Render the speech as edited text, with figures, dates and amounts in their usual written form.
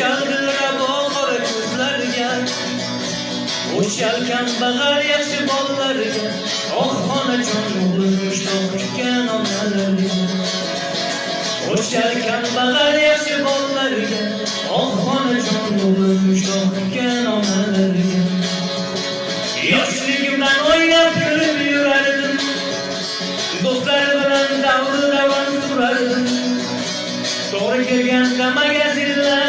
O'shaldilar bu qora ko'zlarga, o'shalgan bag'ar yaxshi bolalarga, oh onajon o'g'lim mushtoq kutgan onalarga. O'shalgan bag'ar yaxshi bolalarga, oh onajon o'g'lim mushtoq kutgan onalarga. Yoshligimdan o'ynab kulib yurardim, do'stlar bilan davr-davron surardim. To'g'ri kelganda magazinlar